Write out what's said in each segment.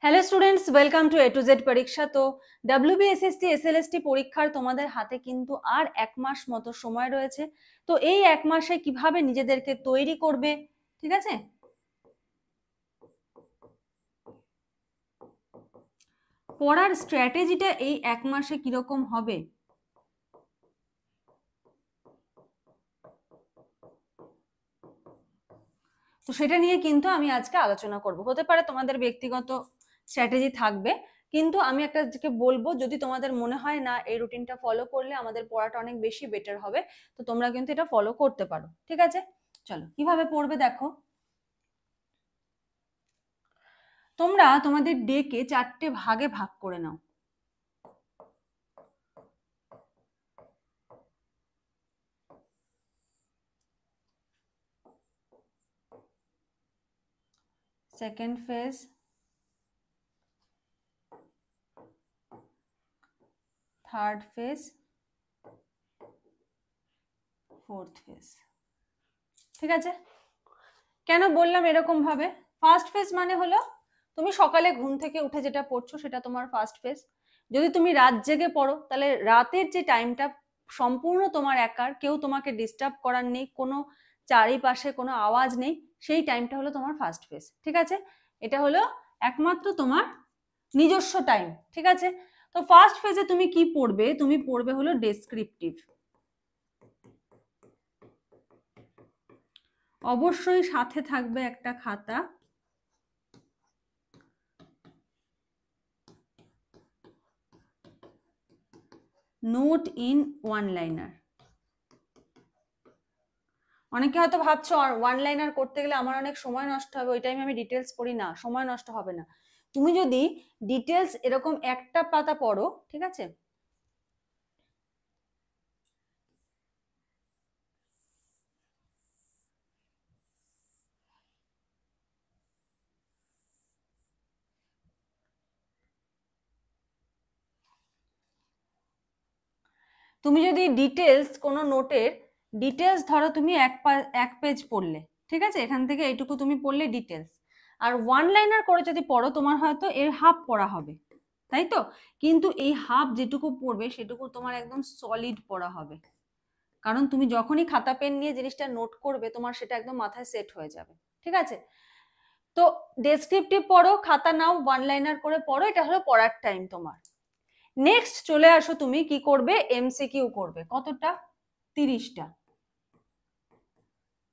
Hello students, welcome to A to Z পরীক্ষা। তো WBSSC SLST পরীক্ষার তোমাদের হাতে কিন্তু আর 1 মাস মতো সময় রয়েছে। তো এই 1 মাসে কিভাবে নিজেদেরকে তৈরি করবে, ঠিক আছে? পড়ার স্ট্র্যাটেজিটা এই 1 মাসে কিরকম হবে তো সেটা নিয়ে কিন্তু আমি আজকে আলোচনা করব। হতে পারে তোমাদের ব্যক্তিগত স্ট্র্যাটেজি থাকবে, কিন্তু আমি একটা বলবো, যদি তোমাদের মনে হয় না এই রুটিনটা ফলো করলে আমাদের পড়াটা অনেক বেশি বেটার হবে, তো তোমরা কিন্তু এটা ফলো করতে পারো, ঠিক আছে? চলো কিভাবে পড়বে দেখো। তোমরা তোমাদের ডেকে 4টে ভাগে ভাগ করে নাও। Second phase, third phase, fourth phase, ঠিক আছে? কেন বললাম এরকম ভাবে? ফার্স্ট ফেজ মানে হলো তুমি সকালে ঘুম থেকে উঠে যেটা পড়ছো সেটা তোমার ফার্স্ট ফেজ। যদি তুমি রাত জেগে পড়ো তাহলে রাতের যে টাইমটা সম্পূর্ণ তোমার একার, কেউ তোমাকে ডিস্টার্ব করার নেই, কোনো চারিপাশে কোনো আওয়াজ নেই, সেই টাইমটা হলো তোমার ফার্স্ট ফেজ, ঠিক আছে? এটা হলো একমাত্র তোমার নিজস্ব টাইম, ঠিক আছে? তো ফার্স্ট ফেজে তুমি কি পড়বে? তুমি পড়বে হলো ডেসক্রিপটিভ। অবশ্যই সাথে থাকবে একটা খাতা, নোট ইন ওয়ান লাইনার। অনেকে হয়তো ভাবছো আর ওয়ান লাইনার করতে গেলে আমার অনেক সময় নষ্ট হবে, ওই টাইমে আমি ডিটেলস পড়ি না, সময় নষ্ট হবে না। তুমি যদি ডিটেলস এরকম একটা পাতা পড়ো, ঠিক আছে, তুমি যদি ডিটেলস কোনো নোটের ডিটেলস ধরো, তুমি এক পেজ পড়লে, ঠিক আছে, এখান থেকে এইটুকু তুমি পড়লে ডিটেলস, আর ওয়ান লাইনার করে যদি পড়ো তোমার হয়তো এর হাফ পড়া হবে, তাই তো? কিন্তু এই হাফ যেটুকু পড়বে সেটুকু তোমার একদম সলিড পড়া হবে, কারণ তুমি যখনই খাতা পেন নিয়ে জিনিসটা নোট করবে তোমার সেটা একদম মাথায় সেট হয়ে যাবে, ঠিক আছে? তো ডেসক্রিপটিভ পড়ো, খাতা নাও, ওয়ান লাইনার করে পড়ো, এটা হলো পড়ার টাইম তোমার। নেক্সট চলে আসো, তুমি কি করবে? এমসিকিউ করবে। কতটা? 30টা।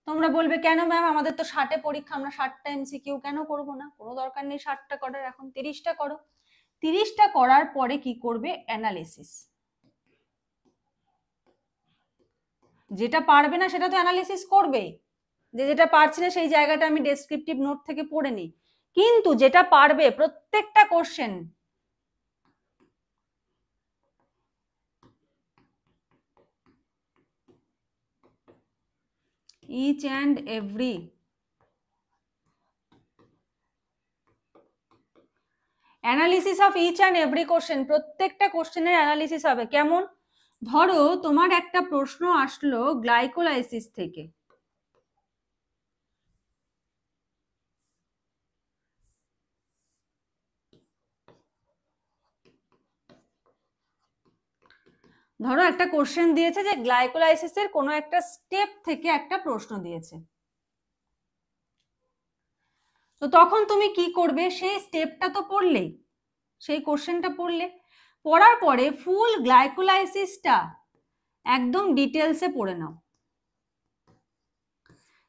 তোমরা বলবে কেন ম্যাম, আমাদের তো 60-এ পরীক্ষা, আমরা 60টা এমসিকিউ কেন করব না? কোনো দরকার নেই 60টা করার, এখন 30টা করো। 30টা করার পরে কি করবে? অ্যানালিসিস। যেটা পারবে না সেটা তো অ্যানালিসিস করবেই, যেটা পারছি না সেই জায়গাটা আমি ডেসক্রিপটিভ নোট থেকে পড়ে নিই, কিন্তু যেটা পারবে প্রত্যেকটা question each and every analysis of each and every question, প্রত্যেকটা কোশ্চেনের অ্যানালিসিস হবে। কেমন? ধরো তোমার একটা প্রশ্ন আসলো গ্লাইকোলাইসিস থেকে, ধরো একটা কোশ্চেন দিয়েছে যে গ্লাইকোলাইসিসের কোনো একটা স্টেপ থেকে একটা প্রশ্ন দিয়েছে, তো তখন তুমি কি করবে? সেই স্টেপটা তো পড়লেই, সেই কোশ্চেনটা পড়লে, পড়ার পরে ফুল গ্লাইকোলাইসিসটা একদম ডিটেলসে পড়ে নাও।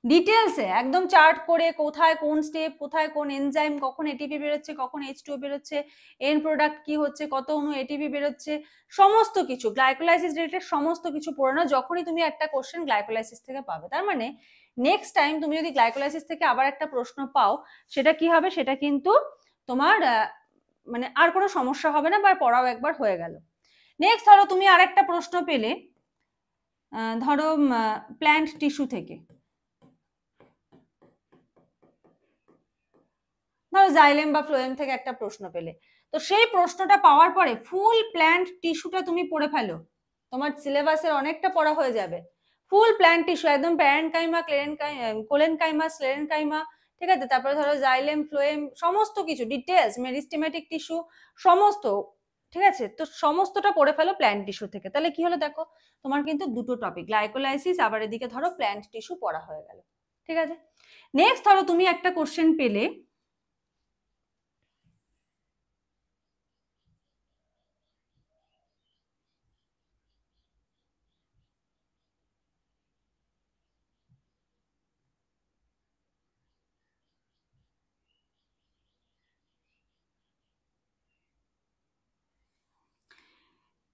ডিটেলসে একদম চার্ট করে, কোথায় কোন স্টেপ, কোথায় কোন এনজাইম, কখন এটিপি বেরোচ্ছে, কখন H2O বেরোচ্ছে, এন্ড প্রোডাক্ট কি হচ্ছে, কত অণু এটিপি বেরোচ্ছে, সমস্ত কিছু গ্লাইকোলাইসিস রিলেটেড সমস্ত কিছু পড়ে নাও যখনই তুমি একটা কোশ্চেন গ্লাইকোলাইসিস থেকে পাবে। তার মানে নেক্সট টাইম তুমি যদি গ্লাইকোলাইসিস থেকে আবার একটা প্রশ্ন পাও, সেটা কি হবে? সেটা কিন্তু তোমার মানে আর কোনো সমস্যা হবে না, বা পড়াও একবার হয়ে গেল। নেক্সট ধরো তুমি আরেকটা প্রশ্ন পেলে, ধরো প্ল্যান্ট টিস্যু থেকে, ধরো জাইলেম বা ফ্লোয়েম থেকে একটা প্রশ্ন পেলে, তো সেই প্রশ্নটা পাওয়ার পরে ফুল প্ল্যান্ট টিস্যুটা তুমি পড়ে ফেলো, তোমার সিলেবাসের অনেকটা পড়া হয়ে যাবে। ফুল প্ল্যান্ট টিস্যু একদম প্যারেনকাইমা, কোলেনকাইমা, স্লেরেনকাইমা, ঠিক আছে। তারপরে ধরো জাইলেম, ফ্লোয়েম, সমস্ত কিছু ডিটেলস, মেরিস্টেমেটিক টিস্যু সমস্ত, ঠিক আছে। তো সমস্তটা পড়ে ফেলো প্ল্যান্ট টিস্যু থেকে। তাহলে কি হলো দেখো, তোমার কিন্তু দুটো টপিক, গ্লাইকোলাইসিস আবার এদিকে ধরো প্ল্যান্ট টিস্যু পড়া হয়ে গেল। ঠিক আছে। নেক্সট ধরো তুমি একটা কোশ্চেন পেলে,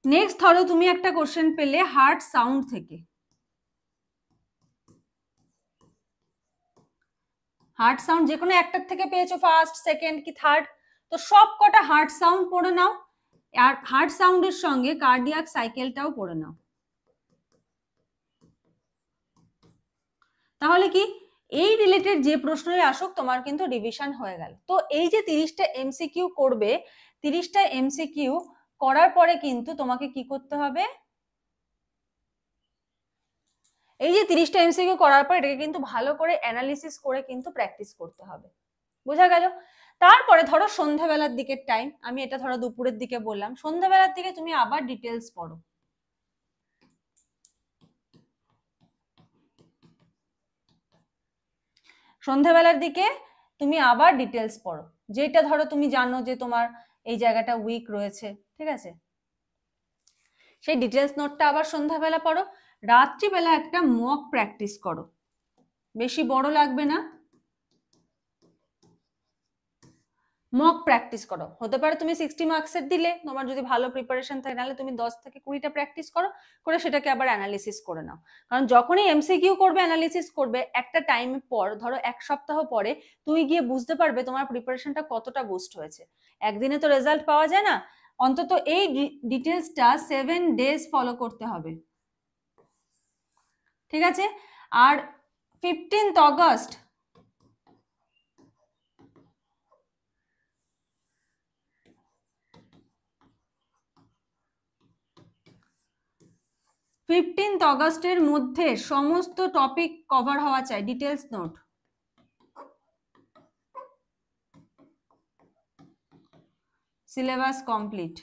নেক্সট ধরো তুমি একটা কোশ্চেন পেলে হার্ট সাউন্ড থেকে। হার্ট সাউন্ড যে কোনো একটার থেকে পেয়েছো, ফার্স্ট, সেকেন্ড কি থার্ড, তো সব কটা হার্ট সাউন্ড পড়ে নাও, আর হার্ট সাউন্ডের সঙ্গে কার্ডিয়াক সাইকেলটাও পড়ে নাও। তাহলে কি এই রিলেটেড যে প্রশ্নই আসুক তোমার কিন্তু রিভিশন হয়ে গেল। তো এই যে 30টা এমসিকিউ করবে, 30টা এমসিকিউ করার পরে কিন্তু তোমাকে কি করতে হবে, এই যে 30টা এমসিকিউ করার পর এটাকে কিন্তু ভালো করে অ্যানালিসিস করে কিন্তু প্র্যাকটিস করতে হবে। বোঝা গেল? তারপরে ধরো সন্ধ্যাবেলার দিকের টাইম, আমি এটা ধরো দুপুরের দিকে বললাম, সন্ধ্যাবেলার দিকে তুমি আবার ডিটেলস পড়ো। সন্ধ্যাবেলার দিকে তুমি আবার ডিটেলস পড়ো, যেটা ধরো তুমি জানো যে তোমার এই জায়গাটা উইক রয়েছে, ঠিক আছে, সেই ডিটেলস নোটটা আবার সন্ধ্যাবেলা পড়ো। রাত্রিবেলা একটা মক প্র্যাকটিস করো, বেশি বড় লাগবে না, মক প্র্যাকটিস করো। হতে পারে তুমি 60 মার্কসের দিলে, তোমার যদি ভালো প্রিপারেশন থাকে, নাহলে তুমি 10 থেকে 20টা প্র্যাকটিস করো, করে সেটাকে আবার অ্যানালিসিস করে নাও। কারণ যখনই এমসিকিউ করবে, অ্যানালিসিস করবে, একটা টাইম পর, ধরো এক সপ্তাহ পরে তুমি গিয়ে বুঝতে পারবে তোমার প্রিপারেশনটা কতটা বুস্ট হয়েছে। একদিনে তো রেজাল্ট পাওয়া যায় না, অন্তত এই ডিটেলসটা 7 ডেজ ফলো করতে হবে। ঠিক আছে। আর 15th অগস্ট, 15th অগস্টের মধ্যে সমস্ত টপিক কভার হওয়া চাই, ডিটেলস নোট। Syllabus complete.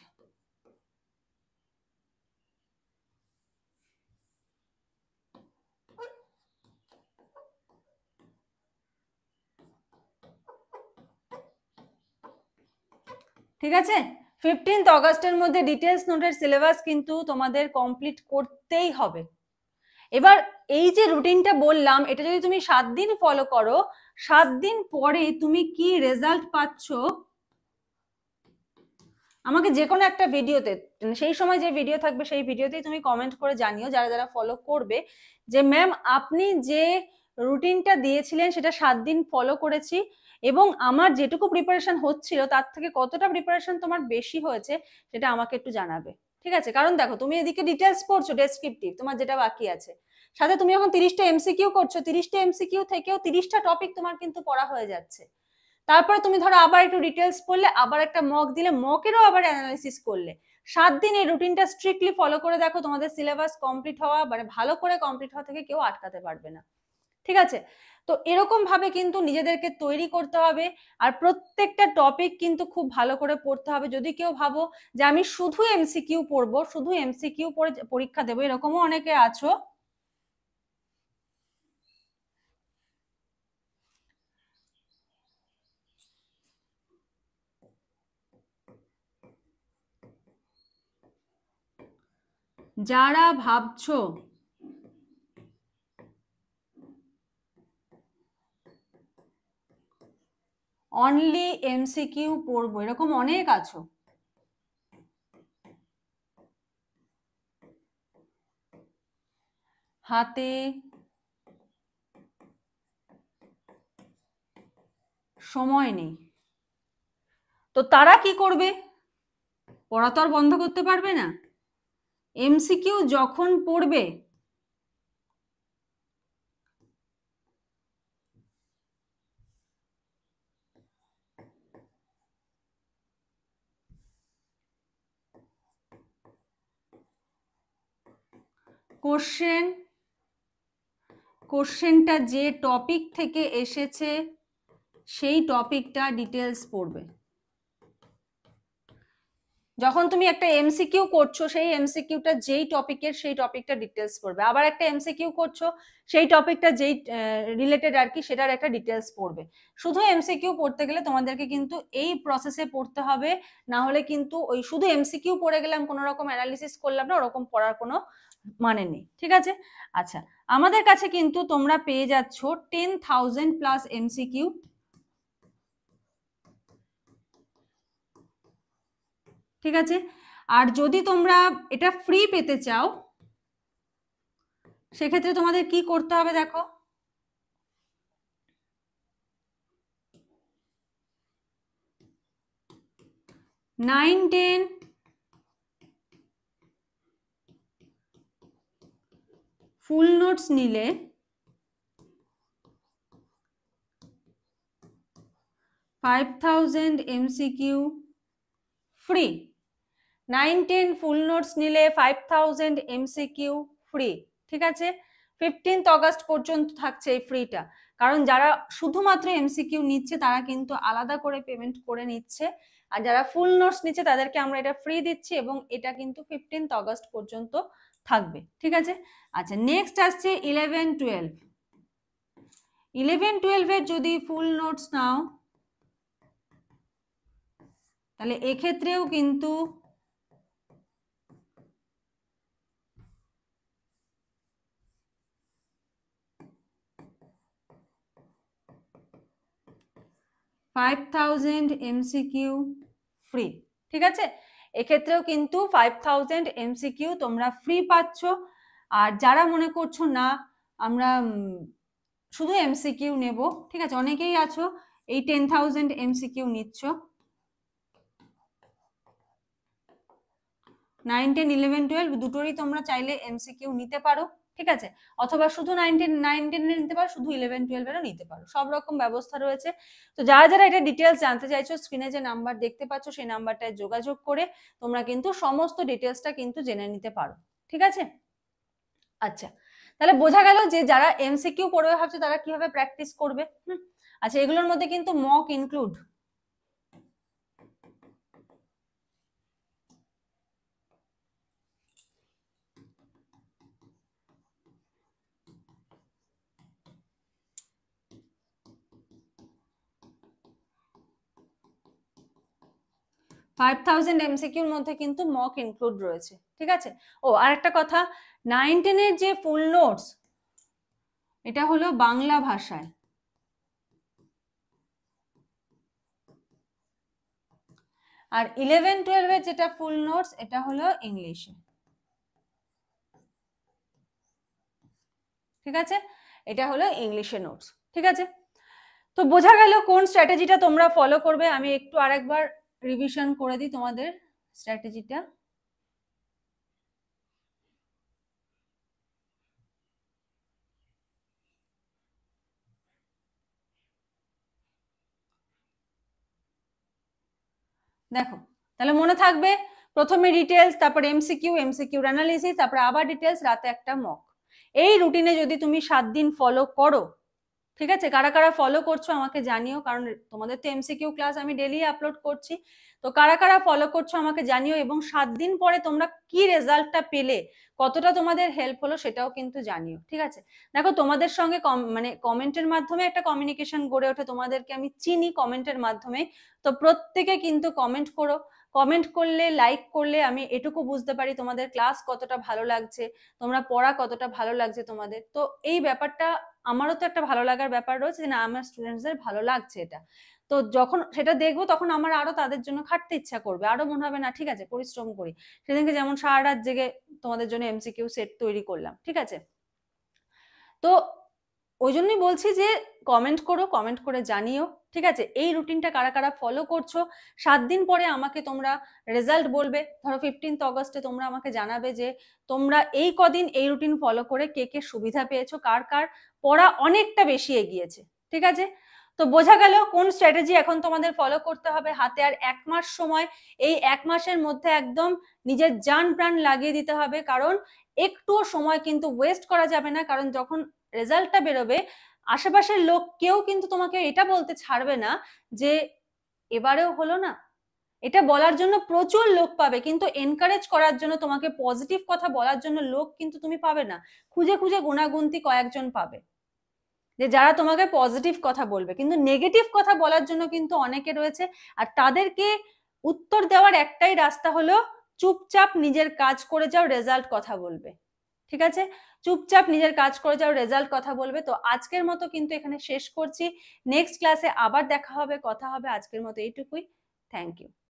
ঠিক আছে। 15th অগস্টের মধ্যে ডিটেলস নোটের সিলেবাস কিন্তু তোমাদের কমপ্লিট করতেই হবে। এবার এই যে রুটিনটা বললাম, এটা যদি তুমি 7 দিন ফলো করো, 7 দিন পরে তুমি কি রেজাল্ট পাচ্ছ, আমাকে যে কোনো একটা ভিডিওতে, সেই সময় যে ভিডিও থাকবে সেই ভিডিওতেই তুমি কমেন্ট করে জানিও, যারা যারা ফলো করবে, যে ম্যাম আপনি যে রুটিনটা দিয়েছিলেন সেটা 7 দিন ফলো করেছি, এবং আমার যেটুকু প্রিপারেশন হচ্ছিল তার থেকে কতটা প্রিপারেশন তোমার বেশি হয়েছে সেটা আমাকে একটু জানাবে। ঠিক আছে। কারণ দেখো, তুমি এদিকে ডিটেলস পড়ছো, ডেসক্রিপটিভ তোমার যেটা বাকি আছে, সাথে তুমি এখন 30টা এমসিকিউ করছো, 30টা এমসিকিউ থেকেও 30টা টপিক তোমার কিন্তু পড়া হয়ে যাচ্ছে। তারপরে তুমি ধরো আবার একটু ডিটেলস পড়লে, আবার একটা মক দিলে, মকেরও আবার অ্যানালাইসিস করলে, 7 দিন এই রুটিনটা স্ট্রিক্টলি ফলো করে দেখো, তোমাদের সিলেবাস কমপ্লিট হওয়া, মানে ভালো করে কমপ্লিট হওয়া থেকে কেউ আটকাতে পারবে না। ঠিক আছে। তো এরকম ভাবে কিন্তু নিজেদেরকে তৈরি করতে হবে, আর প্রত্যেকটা টপিক কিন্তু খুব ভালো করে পড়তে হবে। যদি কেউ ভাবো যে আমি শুধু এমসিকিউ পড়বো, শুধু এমসিকিউ পড়ে পরীক্ষা দেবো, এরকমও অনেকে আছো, যারা ভাবছো অনলি এমসিকিউ পড়বো, এরকম অনেক আছো। হাতে সময় নেই, তো তারা কি করবে, পড়া তো আর বন্ধ করতে পারবে না, এমসিকিউ যখন পড়বে কোশ্চেনটা যে টপিক থেকে এসেছে সেই টপিকটা ডিটেলস পড়বে। যখন তুমি একটা এমসিকিউ করছো সেই এমসিকিউটা যেই টপিকের সেই টপিকটা ডিটেলস পড়বে, আবার একটা এমসিকিউ করছো সেই টপিকটা যেই রিলেটেড আর কি সেটার একটা ডিটেলস পড়বে। শুধু এমসিকিউ পড়তে গেলে তোমাদেরকে কিন্তু এই প্রসেসে পড়তে হবে, না হলে কিন্তু ওই শুধু এমসিকিউ পড়ে গেলাম কোনো রকম অ্যানালিসিস করলাম না, ওরকম পড়ার কোনো মানে নেই, ঠিক আছে। আচ্ছা, আমাদের কাছে কিন্তু তোমরা পেয়ে যাচ্ছ 10,000 প্লাস এমসিকিউ, ঠিক আছে। আর যদি তোমরা এটা ফ্রি পেতে চাও সেক্ষেত্রে তোমাদের কি করতে হবে দেখো, নাইন টেন ফুল নোটস নিলে 5,000 এমসিকিউ ফ্রি। 9-10 ফুল নোটস নিলে 5,000 এমসিকিউ ফ্রি, ঠিক আছে। 15th অগস্ট পর্যন্ত থাকছে এই ফ্রিটা, কারণ যারা শুধুমাত্র এমসিকিউ নিচ্ছে তারা কিন্তু আলাদা করে পেমেন্ট করে নিচ্ছে, আর যারা ফুল নোটস নিচ্ছে তাদেরকে আমরা এটা ফ্রি দিচ্ছি, এবং এটা কিন্তু 15th অগস্ট পর্যন্ত থাকবে, ঠিক আছে। আচ্ছা, নেক্সট আসছে 11-12। 11-12 এর যদি ফুল নোটস নাও তাহলে এক্ষেত্রেও কিন্তু 5,000 এমসিকিউ ফ্রি, ঠিক আছে। এক্ষেত্রেও কিন্তু 5,000 এমসিকিউ তোমরা ফ্রি পাচ্ছ। আর যারা মনে করছো না আমরা শুধু এমসিকিউ নেব, ঠিক আছে, অনেকেই আছো এই 10,000 এমসিকিউ নিচ্ছ, 9, 10, 11, 12 দুটোরই তোমরা চাইলে এমসিকিউ নিতে পারো, ঠিক আছে। অথবা শুধু 9, 10 নিতে পারো, শুধু 11, 12 এরও নিতে পারো, সব রকম ব্যবস্থা রয়েছে। তো যারা যারা এটা ডিটেলস জানতে চাইছো, স্ক্রিনে যে নাম্বার দেখতে পাচ্ছ সেই নাম্বারটায় যোগাযোগ করে তোমরা কিন্তু সমস্ত ডিটেলসটা কিন্তু জেনে নিতে পারো, ঠিক আছে। আচ্ছা, তাহলে বোঝা গেল যে যারা এমসিকিউ পড়বে ভাবছে তারা কিভাবে প্র্যাকটিস করবে। আচ্ছা, এগুলোর মধ্যে কিন্তু মক ইনক্লুড। MCQর মধ্যে কিন্তু মক ইনক্লুড রয়েছে, ঠিক আছে। ও আর একটা কথা, 9, 10 এর যে ফুল নোটস এটা হলো বাংলা ভাষায়, আর 11, 12 এর যেটা ফুল নোটস এটা হলো ইংলিশে, ঠিক আছে। এটা হলো ইংলিশে নোটস, ঠিক আছে। তো বোঝা গেল কোন স্ট্র্যাটেজিটা তোমরা ফলো করবে। আমি একটু আরেকবার রিভিশন করে দিই তোমাদের স্ট্র্যাটেজিটা। দেখো, তাহলে মনে থাকবে প্রথমে ডিটেলস, তারপর এমসিকিউ, এমসিকিউর অ্যানালিসিস, তারপর আবার ডিটেলস, রাতে একটা মক। এই রুটিনে যদি তুমি 7 দিন ফলো করো, ঠিক আছে। কারা কারা ফলো করছো আমাকে জানিও, কারণ তোমাদের তো এমসিকিউ ক্লাস আমি ডেলি আপলোড করছি। তো কারা কারা ফলো করছো আমাকে জানিও, এবং 7 দিন পরে তোমরা কি রেজাল্টটা পেলে, কতটা তোমাদের হেল্প হলো সেটাও কিন্তু জানিও, ঠিক আছে। দেখো, তোমাদের সঙ্গে মানে কমেন্টের মাধ্যমে একটা কমিউনিকেশন গড়ে ওঠে, তোমাদেরকে আমি চিনি কমেন্টের মাধ্যমে। তো প্রত্যেকে কিন্তু কমেন্ট করো, কমেন্ট করলে, লাইক করলে আমি এটুকু বুঝতে পারি তোমাদের ক্লাস কতটা ভালো লাগছে, তোমরা পড়া কতটা ভালো লাগছে তোমাদের। তো এই ব্যাপারটা আমারও তো একটা ভালো লাগার ব্যাপার রয়েছে, না আমার স্টুডেন্টসদের ভালো লাগছে এটা। তো যখন সেটা দেখবো তখন আমার আরো তাদের জন্য খাটতে ইচ্ছা করবে, আরো মনে হবে না ঠিক আছে পরিশ্রম করি। সেদিনকে যেমন সারা রাত জেগে তোমাদের জন্য এমসিকিউ সেট তৈরি করলাম, ঠিক আছে। তো ওই জন্যই বলছি যে কমেন্ট করো, কমেন্ট করে জানিও, ঠিক আছে। এই রুটিনটা কারা কারা ফলো করছো, 7 দিন পরে আমাকে তোমরা রেজাল্ট বলবে। ধরো 15th অগস্টে তোমরা আমাকে জানাবে যে তোমরা এই কদিন এই রুটিন ফলো করে কে কে সুবিধা পেয়েছো, কার কার পড়া অনেকটা বেশি এগিয়েছে, ঠিক আছে। তো বোঝা গেল কোন স্ট্র্যাটেজি এখন তোমাদের ফলো করতে হবে। হাতে আর 1 মাস সময়, এই 1 মাসের মধ্যে একদম নিজের জান প্রাণ লাগিয়ে দিতে হবে, কারণ একটুও সময় কিন্তু ওয়েস্ট করা যাবে না। কারণ যখন রেজাল্টটা বেরোবে আশেপাশের লোক কেউ কিন্তু তোমাকে এটা বলতে ছাড়বে না যে এবারেও হলো না। এটা বলার জন্য প্রচুর লোক পাবে, কিন্তু এনকারেজ করার জন্য, তোমাকে পজিটিভ কথা বলার জন্য লোক কিন্তু তুমি পাবে না। খুঁজে খুঁজে গুণাগুন্তি কয়েকজন পাবে যে যারা তোমাকে পজিটিভ কথা বলবে, কিন্তু নেগেটিভ কথা বলার জন্য কিন্তু অনেকে রয়েছে। আর তাদেরকে উত্তর দেওয়ার একটাই রাস্তা হলো চুপচাপ নিজের কাজ করে যাও, রেজাল্ট কথা বলবে। ঠিক আছে, চুপচাপ নিজের কাজ করে যাও, রেজাল্ট কথা বলবে। তো আজকের মতো কিন্তু এখানে শেষ করছি, নেক্সট ক্লাসে আবার দেখা হবে, কথা হবে। আজকের মতো এইটুকুই। Thank you.